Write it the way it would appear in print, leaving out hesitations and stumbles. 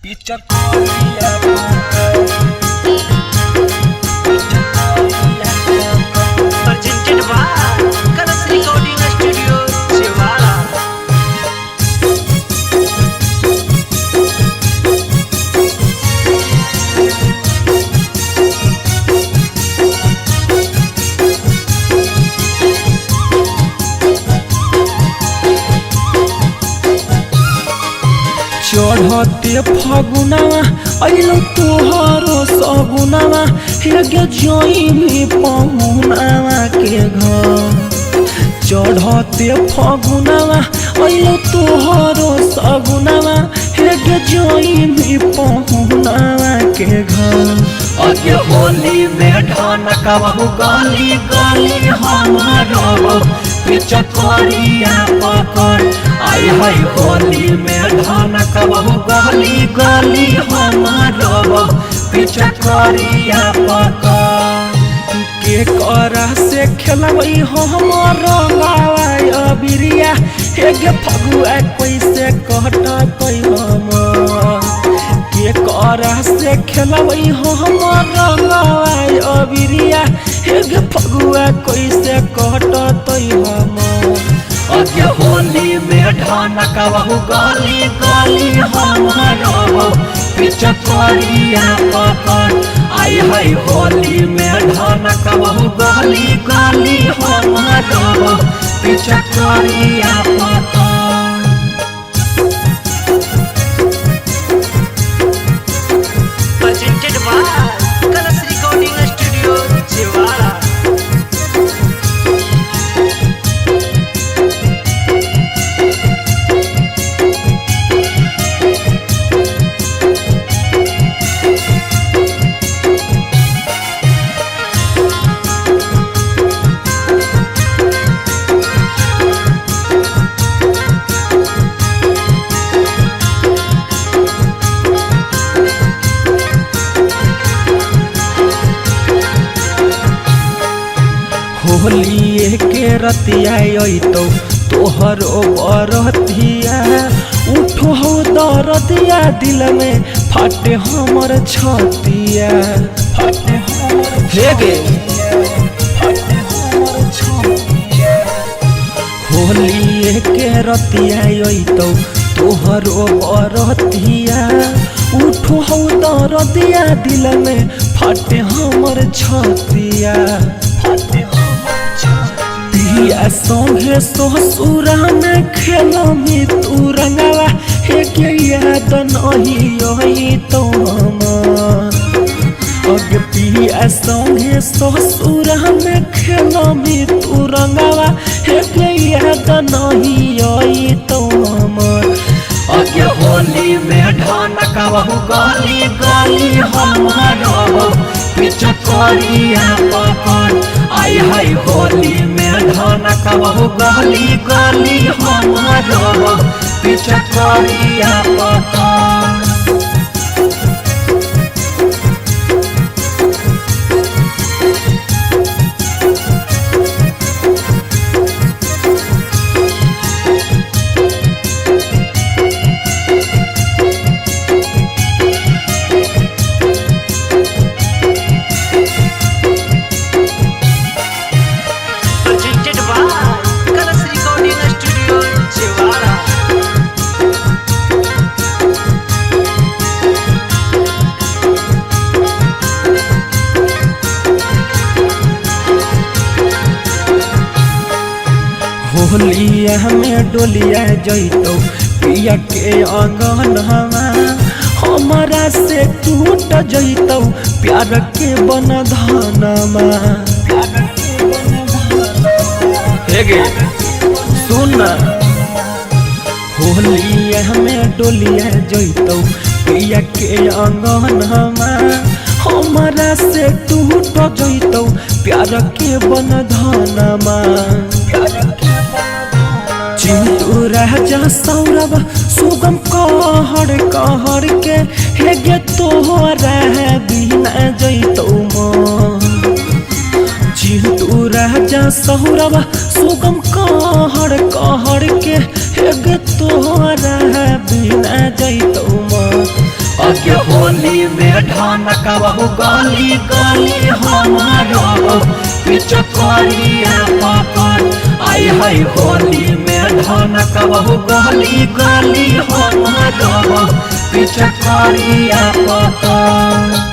Presented by Colors Recording Studio, Chewala. चढ़ते फगुनावा अइलो तोहरो सगुनावा हेगे जइमी पहुनावा के घर। चढ़ते फगुनावा अइलो तोहरो सगुनावा हेगे जइमी पहुनावा के घर। अगे होली में ढनकबहु गली गली हमारो पिचकारिया पकड़। आई है होली में ढनकबहु गली गली हमारो पिचकारिया पकड़। के करा से खेलबई हमर अबिरिया हेगे फगुआ कैसे कटतै हम। के करा से खेलबई हमर अबिरिया हेगे फगुआ कैसे कटतै हम। अगे होली में ढनकबहु गली गली हमारो पिचकारिया पकड़। आई है होली में ढनकबहु गली गली हमारो पिचकारिया पकड़। Presented by Colors Recording Studio, Chewala. Holi के रतिया अइतो तोहरो बरतिया उठो हो दरदिया दिल में फाटे हमर छतिया। फाटे हेगे फाटे हमर छतिया। होली के रतिया अइतो तोहरो बरतिया उठो हो दरदिया दिल में फाटे हमर छतिया। पिया संगे ससुरा में खेलमी तू रंगवा हेगे याद नहीं आई तो हम। अगे पिया संगे ससुरा में खेलमी तू रंगवा हेगे याद नहीं आई तो हम। अगे होली में ढनकबहु गली गली हमारो पिचकारिया पकड़। आई है होली में ढनकबहु गली गली हमारो पिचकारिया पकड़। Presented by Colors Recording Studio, Chewala. होलिया में डोलिया जइतो पिया के अंगनवा हमारा से टूट जइतो प्यार के बंधनमा। हेगे सुन होलिया में डोलिया जइतो पिया के अंगनवा हमारा से टूट जइतो प्यार के बंधनमा। चिंटू राजा सौरभ सुगम कहर कहर के हेगे तोहरा बिना जइतो मन। चिंटू राजा सौरभ सुगम कहर कहर के हेगे तोहरा बिना जइतो मन। होली में ढनकबहु गली गली हमारो पिचकारिया पकड़ आई है होली में ढनकबहु गली गली हमारो पिचकारिया पकड़।